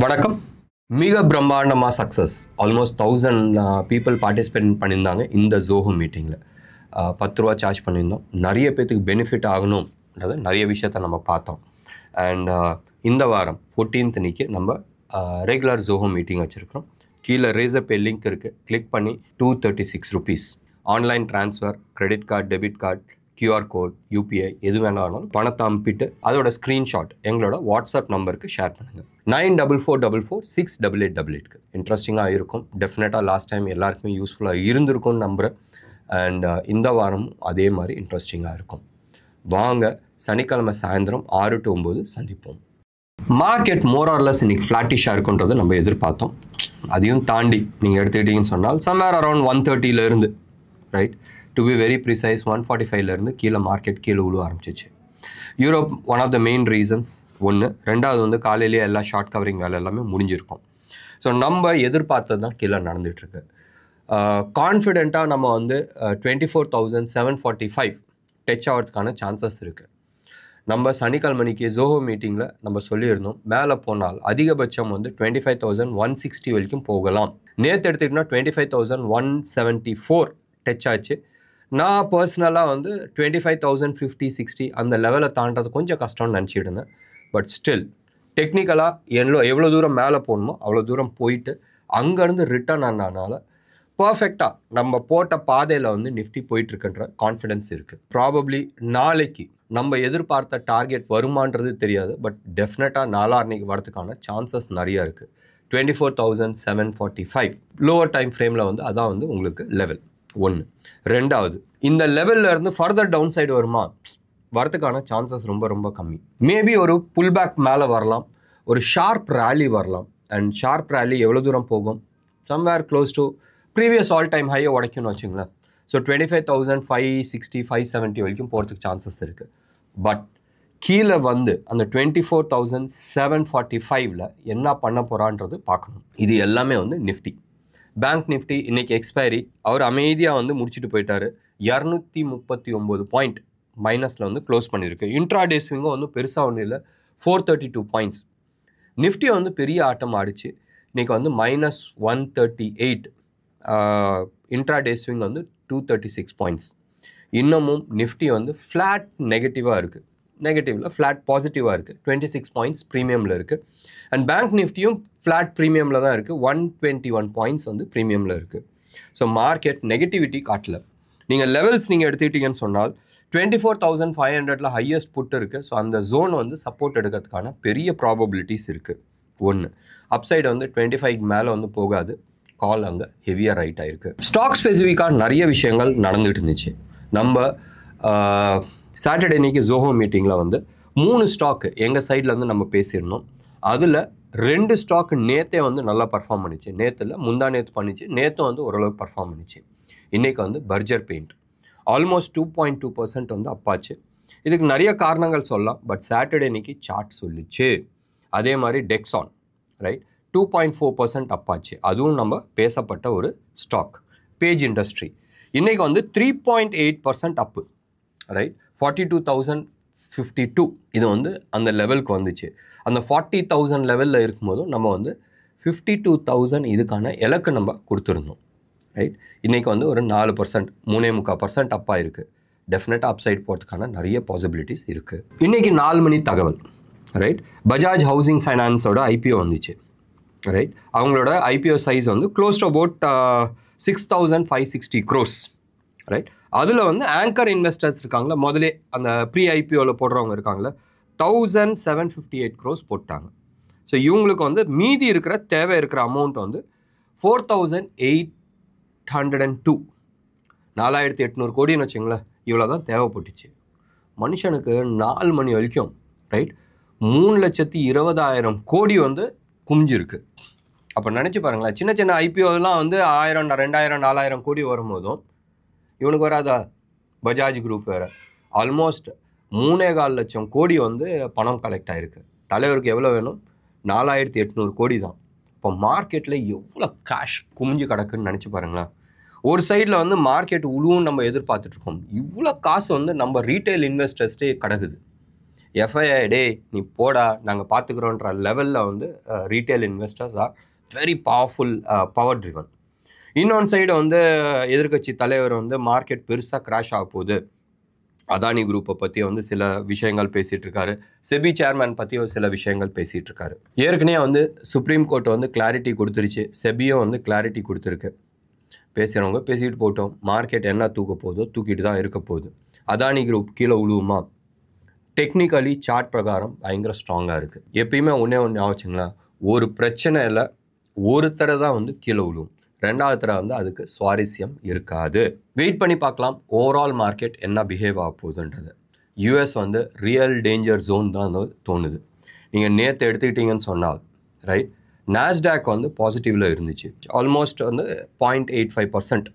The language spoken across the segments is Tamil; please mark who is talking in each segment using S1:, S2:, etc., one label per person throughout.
S1: வணக்கம். மிக பிரம்மாண்டமாக சக்ஸஸ். ஆல்மோஸ்ட் 1000 பீப்புள் பார்ட்டிசிபேட் பண்ணியிருந்தாங்க இந்த ஜோஹோ மீட்டிங்கில். 10 ரூபா சார்ஜ் பண்ணியிருந்தோம். நிறைய பேத்துக்கு பெனிஃபிட் ஆகணும்ன்றது நிறைய விஷயத்த நம்ம பார்த்தோம். அண்ட் இந்த வாரம் 14th அன்னைக்கு நம்ம ரெகுலர் ஜோஹோ மீட்டிங் வச்சுருக்கிறோம். கீழே ரேசர் பே லிங்க் இருக்குது, கிளிக் பண்ணி 236 rupees online transfer, credit card, debit card, QR code, UPI எது வேணாலும் பணத்தை அனுப்பிட்டு அதோட ஸ்க்ரீன்ஷாட் எங்களோட வாட்ஸ்அப் நம்பருக்கு ஷேர் பண்ணுங்கள். 9444468888க்கு. இன்ட்ரெஸ்டிங்காக இருக்கும். டெஃபினட்டாக லாஸ்ட் டைம் எல்லாருக்குமே யூஸ்ஃபுல்லாக இருந்திருக்கும்னு நம்புகிறேன். அண்ட் இந்த வாரமும் அதே மாதிரி இன்ட்ரெஸ்டிங்காக இருக்கும். வாங்க, சனிக்கிழமை சாயந்தரம் 6 to 9 சந்திப்போம். மார்க்கெட் மோரார்லெஸ் இன்னைக்கு ஃப்ளாட்டிஷாக இருக்குன்றதை நம்ம எதிர்பார்த்தோம். அதையும் தாண்டி நீங்கள் எடுத்துக்கிட்டீங்கன்னு சொன்னால் somewhere around 130 right, to be very precise 145 கீழே மார்க்கெட் கீழே விழுவ ஆரம்பிச்சிச்சு. Europe one of the main reasons ஒன்று. ரெண்டாவது காலையிலேயே எல்லா ஷார்ட் கவரிங் வேலை எல்லாமே முடிஞ்சிருக்கும். ஸோ நம்ம எதிர்பார்த்தது தான் கீழே நடந்துகிட்ருக்கு. கான்ஃபிடெண்ட்டாக நம்ம 24,745 டச் ஆகிறதுக்கான சான்சஸ் இருக்குது. நம்ம சனிக்கிழமைக்கு ஜோஹோ மீட்டிங்கில் நம்ம சொல்லியிருந்தோம், மேலே போனால் அதிகபட்சம் 25,160 வரைக்கும் போகலாம். நேற்று எடுத்துக்கிட்டோம்னா 25,174 டச் ஆச்சு. நான் பர்சனலாக 25,050-60 அந்த லெவலை தாண்டது கொஞ்சம் கஷ்டம்னு நினச்சிட்டு இருந்தேன். பட் ஸ்டில் டெக்னிக்கலாக எவ்வளோ தூரம் மேலே போகணுமோ அவ்வளோ தூரம் போயிட்டு அங்கேருந்து ரிட்டர்ன் ஆனதுனால பர்ஃபெக்டாக நம்ம போட்ட பாதையில் நிஃப்டி போயிட்டுருக்குன்ற கான்ஃபிடென்ஸ் இருக்குது. ப்ராபப்ளி நாளைக்கு நம்ம எதிர்பார்த்த டார்கெட் வருமானது தெரியாது, பட் டெஃபினட்டாக நாளான்னைக்கு வரதுக்கான சான்சஸ் நிறையா இருக்குது. 24,745 லோவர் டைம் ஃப்ரேமில் அதான் உங்களுக்கு லெவல் ஒன்று. ரெண்டாவது, இந்த லெவலில் இருந்து ஃபர்தர் டவுன் சைடு வருமா? வரதுக்கான சான்சஸ் ரொம்ப ரொம்ப கம்மி. மேபி ஒரு புல் பேக் மேலே வரலாம், ஒரு ஷார்ப் ரேலி வரலாம். அண்ட் ஷார்ப் ரேலி எவ்வளோ தூரம் போகும்? Somewhere close to previous all time ஹையை உடைக்கணும்னு வச்சுங்களேன். ஸோ 25,560, 570 வரைக்கும் போகிறதுக்கு சான்சஸ் இருக்குது. பட் கீழே அந்த 24,745 என்ன பண்ண போகிறான்றது பார்க்கணும். இது எல்லாமே நிஃப்டி. பேங்க் நிஃப்டி இன்னைக்கு எக்ஸ்பைரி, அவர் அமைதியாக முடிச்சுட்டு போயிட்டாரு. 239 பாயிண்ட் மைனஸில் க்ளோஸ் பண்ணியிருக்கு. இன்ட்ராடே ஸ்விங்கும் பெருசாக ஒன்றும் இல்லை, 432 பாயிண்ட்ஸ். நிஃப்டி பெரிய ஆட்டம் ஆடிச்சு. இன்றைக்கி -138. Intraday swing 236 points. இன்னமும் நிஃப்டி ஃப்ளாட் நெகட்டிவாக இருக்குது. நெகட்டிவில் ஃப்ளாட் பாசிட்டிவாக இருக்குது. 26 பாயிண்ட்ஸ் ப்ரீமியமில் இருக்குது. அண்ட் பேங்க் நிஃப்டியும் ஃப்ளாட் ப்ரீமியமில் தான் இருக்குது. 121 பாயிண்ட்ஸ் ப்ரீமியமில் இருக்குது. ஸோ மார்க்கெட் நெகட்டிவிட்டி காட்டல. நீங்கள் லெவல்ஸ் நீங்கள் எடுத்துக்கிட்டீங்கன்னு சொன்னால் 24,500 ஹையஸ்ட் புட் இருக்குது. ஸோ அந்த ஜோன் சப்போர்ட் எடுக்கிறதுக்கான பெரிய ப்ராபபிலிட்டிஸ் இருக்குது. ஒன்று, அப்சைடு 25 மேலே போகாது. கால் அங்கே ஹெவியாக ரைட் ஆகிருக்கு. ஸ்டாக் ஸ்பெசிஃபிக்காக நிறைய விஷயங்கள் நடந்துகிட்டு இருந்துச்சு. நம்ம சாட்டர்டே அன்னைக்கு ஜோஹோ மீட்டிங்கில் 3 ஸ்டாக்கு எங்கள் சைடில் நம்ம பேசியிருந்தோம். அதில் 2 ஸ்டாக்கு நேற்றே நல்லா பர்ஃபார்ம் பண்ணிச்சு. நேற்றுல முந்தா நேற்று பண்ணிச்சு. நேற்றும் ஓரளவுக்கு பர்ஃபார்ம் பண்ணிச்சு. இன்றைக்கி பர்ஜர் பெயிண்ட் ஆல்மோஸ்ட் 2.2% அப்பாச்சு. இதுக்கு நிறைய காரணங்கள் சொல்லலாம். பட் சாட்டர்டே அன்னைக்கு சார்ட் சொல்லிச்சு. அதே மாதிரி டெக்ஸான் ரைட் 2.4% அப்பாச்சு. அதுவும் நம்ம பேசப்பட்ட ஒரு ஸ்டாக். பேஜ் இண்டஸ்ட்ரி இன்றைக்கி 3.8% அப்பு ரைட், 42,052. இது அந்த லெவலுக்கு வந்துச்சு. அந்த 40,000 லெவலில் இருக்கும்போதும் நம்ம 52,000 இதுக்கான இலக்கு நம்ம கொடுத்துருந்தோம் ரைட். இன்றைக்கி ஒரு 4%, 3.25% அப்பாக இருக்குது. டெஃபினட்டாக அப்சைட் போகிறதுக்கான நிறைய பாசிபிலிட்டிஸ் இருக்குது. இன்றைக்கி 4 மணி தகவல் ரைட். பஜாஜ் ஹவுசிங் ஃபைனான்ஸோட IPO வந்துச்சு ரைட். அவங்களோட IPO size close to about 6,560 crores right. அதில் ஆங்கர் இன்வெஸ்டர்ஸ் இருக்காங்களா, முதலே அந்த ப்ரீ IPOவில் போடுறவங்க இருக்காங்களா, 1,758 crores போட்டாங்க. ஸோ இவங்களுக்கு மீதி இருக்கிற தேவை இருக்கிற அமௌண்ட் 4,802, 4,800 கோடின்னு வச்சுங்களேன். இவ்வளோ தான் தேவைப்பட்டுச்சு. மனுஷனுக்கு 4 மணி வரைக்கும் ரைட் 3,20,000 கோடி குமிஞ்சிருக்கு. அப்போ நினச்சி பாருங்களேன், சின்ன சின்ன IPOலாம் 1,000, 2,000, 4,000 கோடி வரும்போதும் இவனுக்கு வராதா? பஜாஜ் குரூப் வேறு ஆல்மோஸ்ட் 3.25 லட்சம் கோடி பணம் கலெக்ட் ஆகிருக்கு. தலைவருக்கு எவ்வளோ வேணும்? 4,800 கோடி தான். இப்போ மார்க்கெட்டில் எவ்வளோ கேஷ் குமிஞ்சு கிடக்குன்னு நினச்சி பாருங்களேன். ஒரு சைடில் மார்க்கெட் உழுவும் நம்ம எதிர்பார்த்துட்ருக்கோம். இவ்வளோ காசு நம்ம ரீட்டைல் இன்வெஸ்டர்ஸ்டே கிடக்குது. எஃப்ஐஐ டே நீ போடா நாங்கள் பார்த்துக்குறோன்ற லெவலில் வந்து retail investors are very powerful, power driven. இன்னொன்று சைடு வந்து எதிர்க்கட்சி தலைவர் வந்து மார்க்கெட் பெருசாக கிராஷ் ஆக போகுது, அதானி குரூப்பை பற்றி வந்து சில விஷயங்கள் பேசிகிட்டு இருக்காரு, செபி சேர்மேன் பற்றி ஒரு சில விஷயங்கள் பேசிகிட்டு இருக்காரு. ஏற்கனவே வந்து சுப்ரீம் கோர்ட் வந்து கிளாரிட்டி கொடுத்துருச்சு, செபியும் வந்து கிளாரிட்டி கொடுத்துருக்கு. பேசுகிறவங்க பேசிக்கிட்டு போட்டோம், மார்க்கெட் என்ன தூக்க போதோ தூக்கிட்டு தான் இருக்க போகுது. அதானி குரூப் கீழே விழுவுமா? டெக்னிக்கலி சார்ட் பிரகாரம் பயங்கர ஸ்ட்ராங்காக இருக்குது. எப்பயுமே ஒன்றே ஆச்சுங்களா, ஒரு பிரச்சனையில் ஒருத்தரை தான் வந்து கீழே விழுவும், ரெண்டாவது தடவை வந்து அதுக்கு சுவாரஸ்யம் இருக்காது. வெயிட் பண்ணி பார்க்கலாம் ஓவரால் மார்க்கெட் என்ன பிஹேவ் ஆக போகுதுன்றது. யூஎஸ் வந்து ரியல் டேஞ்சர் ஜோன் தான் வந்து தோணுது. நீங்கள் நேற்று எடுத்துக்கிட்டீங்கன்னு சொன்னால் ரைட், நாஸ்டாக் வந்து பாசிட்டிவில் இருந்துச்சு, ஆல்மோஸ்ட் வந்து 0.85%,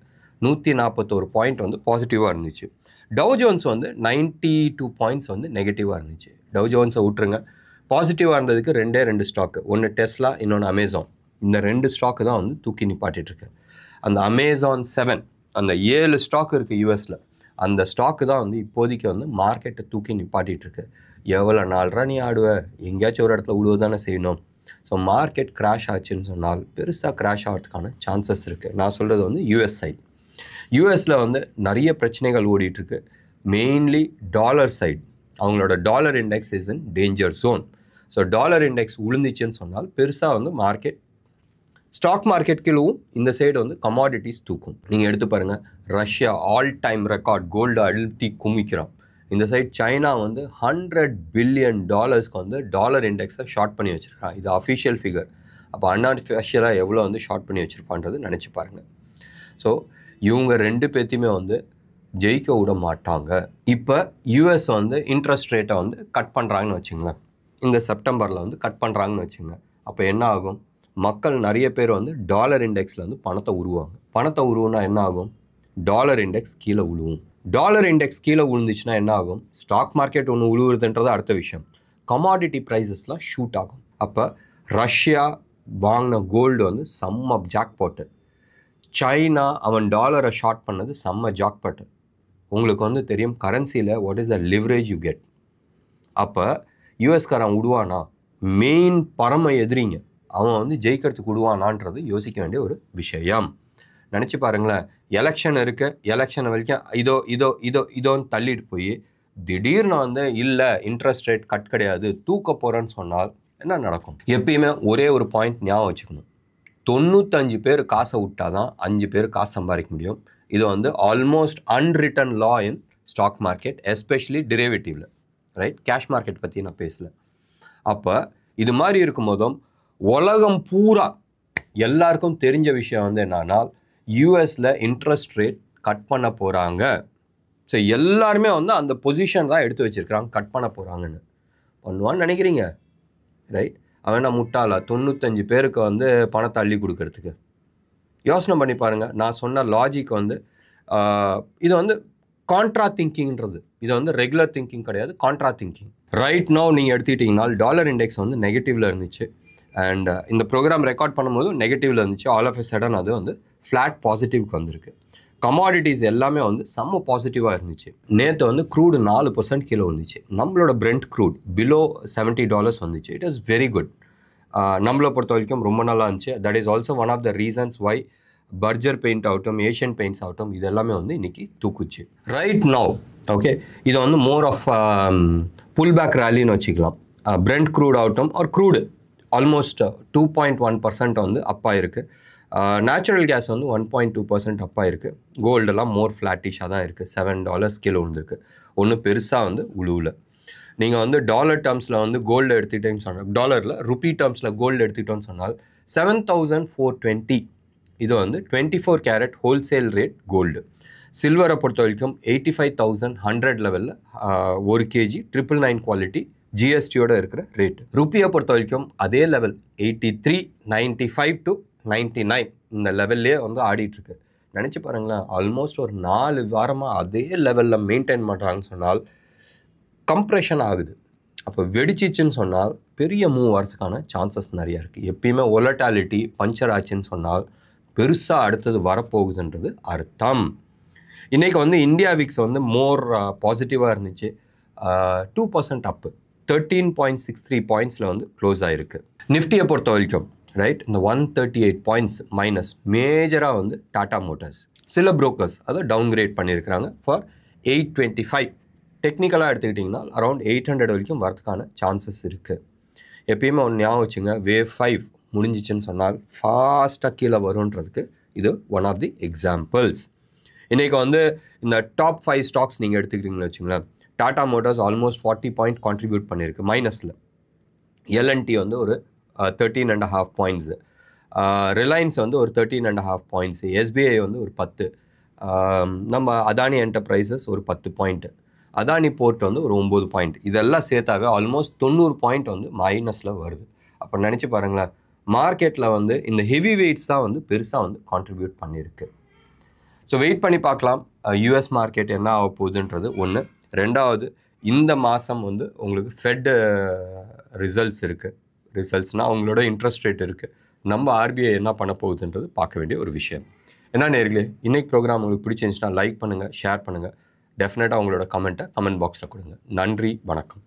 S1: 141 பாயிண்ட் வந்து பாசிட்டிவாக இருந்துச்சு. டவ் ஜோன்ஸ் வந்து 92 பாயிண்ட்ஸ் வந்து நெகட்டிவாக இருந்துச்சு. டவ் ஜோன்ஸை விட்டுருங்க, பாசிட்டிவாக இருந்ததுக்கு ரெண்டு ஸ்டாக்கு, ஒன்று டெஸ்லா, இன்னொன்று அமேசான். இந்த 2 ஸ்டாக்கு தான் வந்து தூக்கி நிப்பாட்டிகிட்ருக்கு. அந்த அமேசான் 7, அந்த 7 ஸ்டாக் இருக்குது யூஎஸில், அந்த ஸ்டாக்கு தான் வந்து இப்போதைக்கு வந்து மார்க்கெட்டை தூக்கி நிப்பாட்டிகிட்ருக்கு. எவ்வளோ நாள்ரா நீ ஆடுவ, எங்கேயாச்சும் ஒரு இடத்துல விழுவ தானே செய்யணும். ஸோ மார்க்கெட் கிராஷ் ஆச்சுன்னு சொன்னால் பெருசாக கிராஷ் ஆகிறதுக்கான சான்சஸ் இருக்குது. நான் சொல்கிறது வந்து யூஎஸ் சைட். யூஎஸில் வந்து நிறைய பிரச்சனைகள் ஓடிட்டுருக்கு, மெயின்லி டாலர் சைட். அவங்களோட dollar index is in danger zone. So dollar index விழுந்துச்சுன்னு சொன்னால் பெருசாக வந்து மார்க்கெட், ஸ்டாக் மார்க்கெட் கீழும், இந்த சைடு வந்து கமாடிட்டிஸ் தூக்கும். நீங்கள் எடுத்து பாருங்கள், Russia all time record gold அழுத்தி குமிக்கிறோம். இந்த சைட் சைனா வந்து $100 பில்லியன் வந்து டாலர் இண்டெக்ஸை ஷார்ட் பண்ணி வச்சுருக்கான். இது அஃபிஷியல் ஃபிகர். அப்போ அன்அஃபிஷியலாக எவ்வளோ வந்து ஷார்ட் பண்ணி வச்சுருப்பான்றது நினச்சி பாருங்கள். ஸோ இவங்க 2 பேர்த்தையுமே வந்து ஜெயிக்க விட மாட்டாங்க. இப்போ யூஎஸ் வந்து இன்ட்ரெஸ்ட் ரேட்டை வந்து கட் பண்ணுறாங்கன்னு வச்சுங்களேன், இந்த செப்டம்பரில் வந்து கட் பண்ணுறாங்கன்னு வச்சுங்க. அப்போ என்ன ஆகும், மக்கள் நிறைய பேர் வந்து டாலர் இண்டெக்ஸில் வந்து பணத்தை உருவாங்க. பணத்தை உருவுனா என்ன ஆகும், டாலர் இண்டெக்ஸ் கீழே விழுவும். டாலர் இண்டெக்ஸ் கீழே விழுந்துச்சுன்னா என்ன ஆகும், ஸ்டாக் மார்க்கெட் ஒன்று விழுவுறதுன்றது அடுத்த விஷயம், கமாடிட்டி ப்ரைஸஸ்லாம் ஷூட் ஆகும். அப்போ ரஷ்யா வாங்கின கோல்டு வந்து செம்ம ஜாக்பாட்டு, சைனா அவன் டாலரை ஷார்ட் பண்ணது செம்ம ஜாக்பாட்டு. உங்களுக்கு வந்து தெரியும் கரன்சியில் what is the leverage you get. அப்போ யூஎஸ்காரன் விடுவானா, மெயின் பரம எதிரிங்க, அவன் வந்து ஜெயிக்கிறதுக்கு விடுவானான்றது யோசிக்க வேண்டிய ஒரு விஷயம். நினச்சி பாருங்களேன், எலெக்ஷன் இருக்குது, எலெக்ஷன் வரைக்கும் இதோன்னு தள்ளிட்டு போய் திடீர்னு வந்து இல்லை இன்ட்ரெஸ்ட் ரேட் கட் கிடையாது தூக்க போகிறேன்னு சொன்னால் என்ன நடக்கும்? எப்பயுமே ஒரே ஒரு பாயிண்ட் ஞாபகம் வச்சுக்கணும், 95 பேர் காசை விட்டால் தான் 5 பேர் காசு சம்பாதிக்க முடியும். இது வந்து almost unwritten law in stock market, especially டெரிவேட்டிவில், ரைட்? கேஷ் மார்க்கெட் பற்றி நான் பேசல. அப்போ இது மாதிரி இருக்கும்போதும் உலகம் பூரா எல்லாருக்கும் தெரிஞ்ச விஷயம் வந்து என்னன்னா, யூஎஸில் இன்ட்ரெஸ்ட் ரேட் கட் பண்ண போகிறாங்க. ஸோ எல்லாருமே வந்து அந்த பொசிஷன் தான் எடுத்து வச்சுருக்கிறாங்க, கட் பண்ண போகிறாங்கன்னு. பண்ணுவான்னு நினைக்கிறீங்க, ரைட்? அவன் நான் முட்டாளா 95 பேருக்கு வந்து பணத்தை அள்ளி கொடுக்கறதுக்கு? யோசனை பண்ணி பாருங்கள். நான் சொன்ன லாஜிக் வந்து இது வந்து கான்ட்ரா திங்கிங்கிறது, இது வந்து ரெகுலர் திங்கிங் கிடையாது, கான்ட்ரா திங்கிங். ரைட் நவ் நீங்கள் எடுத்துக்கிட்டிங்கன்னா டாலர் இண்டெக்ஸ் வந்து நெகட்டிவில் இருந்துச்சு, அண்ட் இந்த ப்ரோக்ராம் ரெக்கார்ட் பண்ணும்போது நெகட்டிவில் இருந்துச்சு. ஆல் ஆஃப் எ சடன் அது வந்து ஃப்ளாட் பாசிட்டிவ்க்கு வந்திருக்கு. கமாடிட்டிஸ் எல்லாமே வந்து செம்ம பாசிட்டிவாக இருந்துச்சு. நேற்று வந்து க்ரூடு 4% கீழே வந்துச்சு. நம்மளோட பிரெண்ட் க்ரூட் பிலோ $70 வந்துச்சு. It is very good. நம்மளை பொறுத்த வரைக்கும் ரொம்ப நல்லா இருந்துச்சு. That is also one of the reasons why Berger paint ஆகட்டும், ஏஷியன் பெயிண்ட்ஸ் ஆகட்டும், இது எல்லாமே வந்து இன்றைக்கி தூக்குச்சு. ரைட் நவ் ஓகே, இது வந்து மோர் ஆஃப் புல் பேக் ரேலின்னு வச்சுக்கலாம். பிரெண்ட் க்ரூட் ஆகட்டும் ஆர் க்ரூடு ஆல்மோஸ்ட் 2.1% வந்து அப்பாக இருக்குது. நேச்சுரல் கேஸ் வந்து 1.2% அப்பாக இருக்குது. கோல்டெல்லாம் மோர் ஃப்ளாட்டிஷாக தான் இருக்குது. $7 கிலோ வந்துருக்கு. ஒன்றும் பெருசாக வந்து உழுவில். நீங்கள் வந்து டாலர் டேர்ம்ஸில் வந்து கோல்டு எடுத்துக்கிட்டேன்னு சொன்னால், டாலரில் ருப்பி டேர்ம்ஸில் கோல்டு எடுத்துக்கிட்டோன்னு சொன்னால் 7,420 இது வந்து 24 கேரட் ஹோல்சேல் ரேட் கோல்டு. சில்வரை பொறுத்த வரைக்கும் 85,100 லெவலில் 1 kg 999 குவாலிட்டி ஜிஎஸ்டியோடு இருக்கிற ரேட். ருப்பியை பொறுத்த வரைக்கும் அதே லெவல் 83.95 to 99 இந்த லெவல்லே வந்து ஆடிட்டுருக்கு. நினச்சி பாருங்களேன், ஆல்மோஸ்ட் ஒரு 4 வாரமாக அதே லெவலில் மெயின்டைன் பண்ணுறாங்கன்னு சொன்னால் கம்ப்ரெஷன் ஆகுது. அப்போ வெடிச்சிச்சுன்னு சொன்னால் பெரிய மூவ் வரதுக்கான சான்சஸ் நிறையா இருக்குது. எப்பயுமே ஒலட்டாலிட்டி பஞ்சர் ஆச்சுன்னு சொன்னால் பெருசாக அடுத்தது வரப்போகுதுன்றது அர்த்தம். இன்றைக்கி வந்து இந்தியா விக்ஸ் வந்து மோர் பாசிட்டிவாக இருந்துச்சு. 2% அப்பு. 13.63 பாயிண்ட்ஸில் வந்து க்ளோஸ் ஆகிருக்கு. நிஃப்டியை பொறுத்த வரைக்கும் ரைட் இந்த 138 பாயிண்ட்ஸ் மைனஸ் மேஜராக வந்து டாடா மோட்டார்ஸ், சில புரோக்கர்ஸ் அதை டவுன்கிரேட் பண்ணியிருக்கிறாங்க ஃபார் 825. டெக்னிக்கலாக எடுத்துக்கிட்டிங்கன்னா அரௌண்ட் 800 வரைக்கும் வரதுக்கான சான்சஸ் இருக்குது. எப்பயுமே ஒன்று ஞாபகம் வச்சுங்க, வேவ் 5 முடிஞ்சிச்சுன்னு சொன்னால் ஃபாஸ்ட்டாக கீழே வரும்ன்றதுக்கு இது ஒன் ஆஃப் தி எக்ஸாம்பிள்ஸ். இன்றைக்கி வந்து இந்த டாப் 5 ஸ்டாக்ஸ் நீங்கள் எடுத்துக்கிட்டீங்கன்னு வச்சுங்களேன், Tata Motors almost 40 point contribute பண்ணியிருக்கு மைனஸில். எல்என்டி வந்து ஒரு 13.5 பாயிண்ட்ஸு, ரிலையன்ஸ் வந்து ஒரு 13.5 பாயிண்ட்ஸு, எஸ்பிஐ வந்து ஒரு 10, நம்ம அதானி என்டர்பிரைசஸ் ஒரு 10 பாயிண்ட்டு, அதானி போர்ட் வந்து ஒரு 9 பாயிண்ட். இதெல்லாம் சேர்த்தாவே ஆல்மோஸ்ட் 90 பாயிண்ட் வந்து மைனஸில் வருது. அப்போ நினச்சி பாருங்களேன், மார்க்கெட்டில் வந்து இந்த ஹெவி வெயிட்ஸ் தான் வந்து பெருசாக வந்து கான்ட்ரிபியூட் பண்ணியிருக்கு. ஸோ வெயிட் பண்ணி பார்க்கலாம் யூஎஸ் மார்க்கெட் என்ன ஆக போகுதுன்றது ஒன்று. ரெண்டாவது, இந்த மாதம் வந்து உங்களுக்கு ஃபெட் ரிசல்ட்ஸ் இருக்குது. ரிசல்ட்ஸ்னால் அவங்களோட இன்ட்ரெஸ்ட் ரேட் இருக்குது. நம்ம ஆர்பிஐ என்ன பண்ண போகுதுன்றது பார்க்க வேண்டிய ஒரு விஷயம். என்ன நேர்களே, இன்றைக்கி ப்ரோக்ராம் உங்களுக்கு பிடிச்சிருந்துச்சுன்னா லைக் பண்ணுங்கள், ஷேர் பண்ணுங்கள். டெஃபினட்டாக உங்களோட கமெண்ட் பாக்ஸில் கொடுங்க. நன்றி, வணக்கம்.